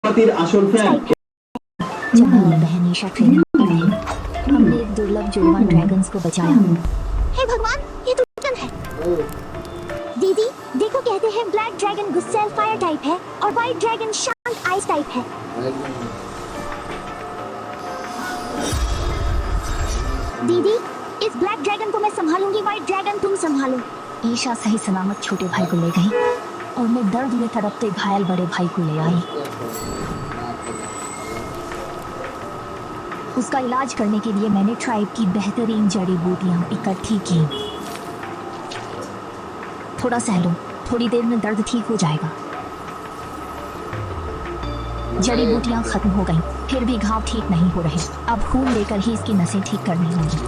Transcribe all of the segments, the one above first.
আসল ফ্যান। जब मेरी बहन ईशा ट्रेनिंग में रही, हमने एक दुर्लभ जुड़वां ड्रैगन्स को बचाया। हे भगवान, ये तो टन है। दीदी देखो, कहते हैं ब्लैक ड्रैगन गुस्सैल फायर टाइप है और व्हाइट ड्रैगन शांत आइस टाइप है। दीदी इस ब्लैक ड्रैगन को मैं संभालूंगी, व्हाइट ड्रैगन तुम संभालो। ईशा सही सलामत छोटे भाई को ले गई और मैं दर्द में तड़पते घायल बड़े भाई को ले आई। उसका इलाज करने के लिए मैंने ट्राइब की बेहतरीन जड़ी बूटियां इकट्ठी की। थोड़ा सहलो, थोड़ी देर में दर्द ठीक हो जाएगा। जड़ी बूटियां खत्म हो गईं, फिर भी घाव ठीक नहीं हो रहे। अब खून लेकर ही इसकी नसें ठीक करनी होंगी।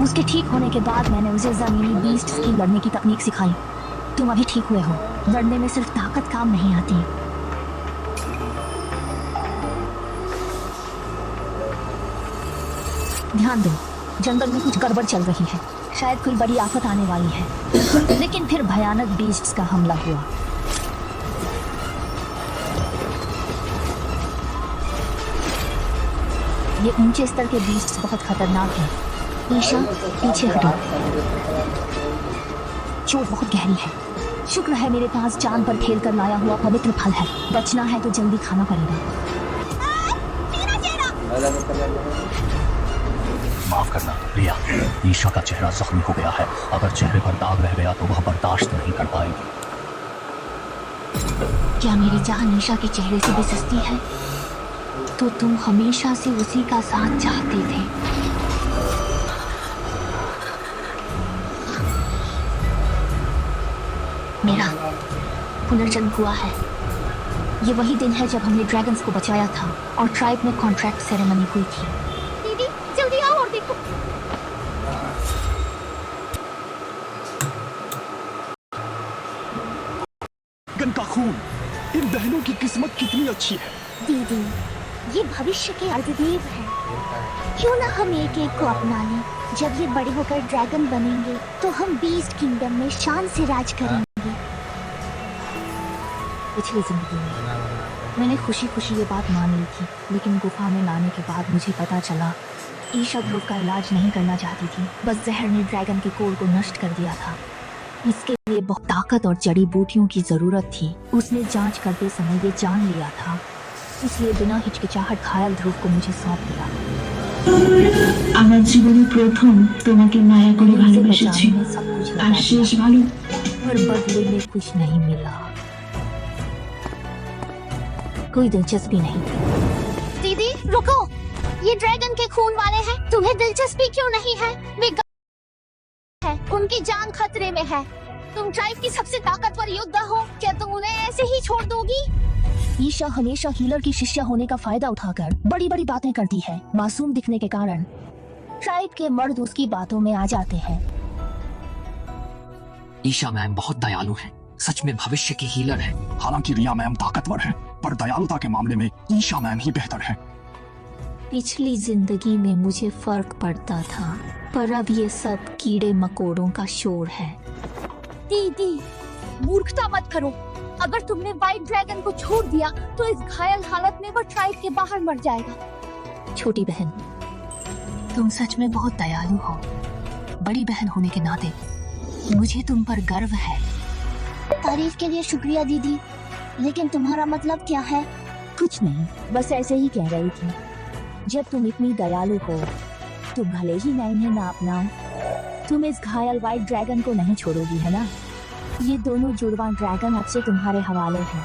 उसके ठीक होने के बाद मैंने उसे जमीनी बीस्ट्स की लड़ने की तकनीक सिखाई। तुम अभी ठीक हुए हो, लड़ने में सिर्फ ताकत काम नहीं आती। ध्यान दो, जंगल में कुछ गड़बड़ चल रही है, शायद कोई बड़ी आफत आने वाली है। लेकिन फिर भयानक बीस्ट्स का हमला हुआ। ये ऊंचे स्तर के बीस्ट्स बहुत खतरनाक हैं। ईशा पीछे हटो, चोट बहुत गहरी है। शुक्र है मेरे पास जान पर खेल कर लाया हुआ पवित्र फल है। बचना है तो जल्दी खाना पड़ेगा। माफ करना रिया, ईशा का चेहरा जख्मी हो गया है। अगर चेहरे पर दाग रह गया तो वह बर्दाश्त नहीं कर पाएगी। क्या मेरी जान ईशा के चेहरे से भी सस्ती है? तो तुम हमेशा से उसी का साथ चाहते थे। मेरा पुनर्जन्म हुआ है। ये वही दिन है जब हमने ड्रैगन्स को बचाया था और ट्राइब में कॉन्ट्रैक्ट सेरेमनी हुई थी। दीदी जल्दी आओ और देखो। ड्रैगन का खून, इन बहनों की किस्मत कितनी अच्छी है। दीदी ये भविष्य के अर्धदेव है, क्यों ना हम एक एक को अपना लें। जब ये बड़े होकर ड्रैगन बनेंगे तो हम बीस्ट किंगडम में शान से राज करेंगे। पिछली जिंदगी में मैंने खुशी खुशी ये बात मान ली थी, लेकिन गुफा में लाने के बाद मुझे पता चला ईशा ध्रुव का इलाज नहीं करना चाहती थी। बस जहर ने ड्रैगन के कोर को नष्ट कर दिया था। इसके लिए बहुत ताकत और जड़ी बूटियों की जरूरत थी। उसने जांच करते समय ये जान लिया था, इसलिए बिना हिचकिचाहट घायल ध्रुव को मुझे सौंप दिया। আমার জীবনে প্রথম তোমাকে মায়া করে ভালোবেসেছি আর শেষ ভালো पर बदले में कुछ नहीं मिला, कोई दिलचस्पी नहीं। दीदी रुको, ये ड्रैगन के खून वाले हैं, तुम्हें दिलचस्पी क्यों नहीं है? वे है, उनकी जान खतरे में है। तुम ट्राइब की सबसे ताकतवर योद्धा हो, क्या तुम उन्हें ऐसे ही छोड़ दोगी? ईशा हमेशा हीलर की शिष्या होने का फायदा उठाकर बड़ी बड़ी बातें करती है। मासूम दिखने के कारण ट्राइब के मर्द उसकी बातों में आ जाते हैं। ईशा मैम बहुत दयालु है, सच में भविष्य की हीलर है। हालांकि रिया मैम ताकतवर है, पर दयालुता के मामले में ईशा मैम ही बेहतर है। पिछली जिंदगी में मुझे फर्क पड़ता था, पर अब ये सब कीड़े मकोड़ों का शोर है। दीदी मूर्खता मत करो। अगर तुमने व्हाइट ड्रैगन को छोड़ दिया तो इस घायल हालत में वो ट्राइब के बाहर मर जाएगा। छोटी बहन, तुम सच में बहुत दयालु हो। बड़ी बहन होने के नाते मुझे तुम पर गर्व है। तारीफ के लिए शुक्रिया दीदी, लेकिन तुम्हारा मतलब क्या है? कुछ नहीं, बस ऐसे ही कह रही थी। जब तुम इतनी दयालु हो तो भले ही मैं इन्हें ना अपनाऊं, तुम इस घायल व्हाइट ड्रैगन को नहीं छोड़ोगी, है ना? ये दोनों जुड़वां ड्रैगन अब से तुम्हारे हवाले हैं।